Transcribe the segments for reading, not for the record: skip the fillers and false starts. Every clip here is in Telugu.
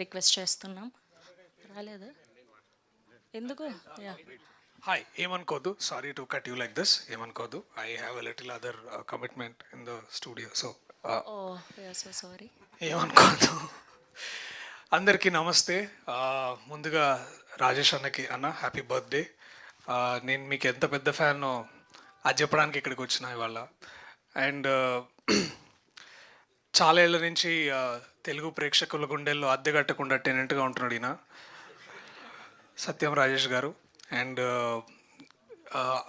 రిక్వెస్ట్ చేస్తున్నాం. రాలేదు ఎందుకు? Yeah Hi, ఏమనుకోదు. Sorry to cut you like this. ఏమనుకోదు. I have a little other commitment in the studio. So, oh yeah so sorry. ఏమనుకోదు. అందరికీ నమస్తే. ముందుగా రాజేష్ అన్నకి అన్న హ్యాపీ బర్త్డే. నేను మీకు ఎంత పెద్ద ఫ్యానో అది చెప్పడానికి ఇక్కడికి వచ్చిన ఇవాళ. అండ్ చాలా ఏళ్ళ నుంచి తెలుగు ప్రేక్షకుల గుండెల్లో అద్దె కట్టకుండా టెనెంట్గా ఉంటున్నాడు ఈయన సత్యం రాజేష్ గారు. అండ్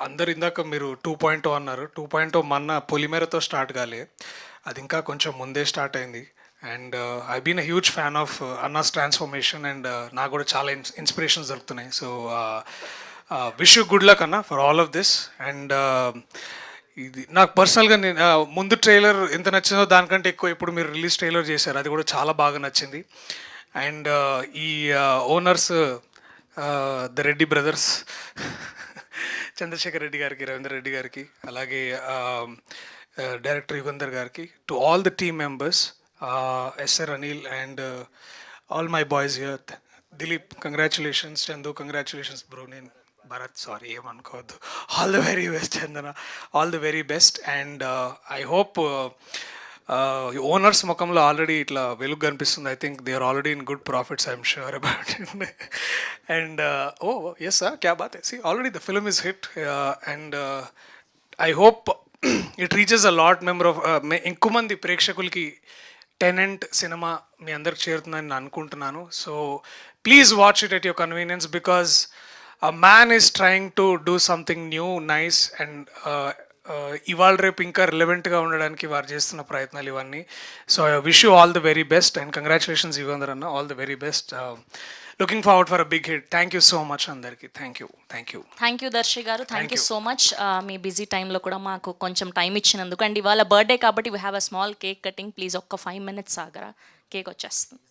అందరు ఇందాక మీరు 2.0 అన్నారు. 2.0 మొన్న పొలిమేరతో స్టార్ట్ కాలే, అది ఇంకా కొంచెం ముందే స్టార్ట్ అయింది. And I been a huge fan of అన్నాస్ ట్రాన్స్ఫర్మేషన్. అండ్ నాకు కూడా చాలా ఇన్స్పిరేషన్స్ దొరుకుతున్నాయి. So wish you good luck అన్న for all of this. And ఇది నాకు పర్సనల్గా నేను ముందు ట్రైలర్ ఎంత నచ్చిందో దానికంటే ఎక్కువ ఇప్పుడు మీరు రిలీజ్ ట్రైలర్ చేశారు, అది కూడా చాలా బాగా నచ్చింది. అండ్ ఈ owners the Reddy brothers Chandrashekar Reddy గారికి, రవీంద్ర రెడ్డి గారికి, అలాగే డైరెక్టర్ యుగంధర్ గారికి, to all the team members, SR Anil and all my boys here. Dileep congratulations, Chandu congratulations bro. నేను భరత్ సారీ ఏమనుకోవద్దు. All the very best Chandana, all the very best. And I hope owners ముఖంలో ఆల్రెడీ ఇట్లా వెలుగు కనిపిస్తుంది. I think they are already in good profits, I'm sure about it. And oh yes క్యా బాత్ హై, see already the film is hit. And I hope it reaches a lot member of ఎక్కువ మంది ప్రేక్షకులకి టెనెంట్ సినిమా మీ అందరికి చేరుతుందని నేను అనుకుంటున్నాను. So please watch it at your convenience, because a man is trying to do something new, nice, and ఇవాళ రేపు ఇంకా రిలవెంట్గా ఉండడానికి వారు చేస్తున్న ప్రయత్నాలు ఇవన్నీ. So I wish you all the very best and congratulations Yugandhar అన్న, all the very best. Looking forward for a big hit. Thank you so much అందరికీ. థ్యాంక్ యూ దర్శి గారు, థ్యాంక్ యూ సో మచ్. మీ బిజీ టైంలో కూడా మాకు కొంచెం టైం ఇచ్చినందుకు. అండ్ ఇవాళ బర్త్డే కాబట్టి we have a small cake cutting. Please ఒక్క 5 minutes ఆగరా, కేక్ వచ్చేస్తుంది.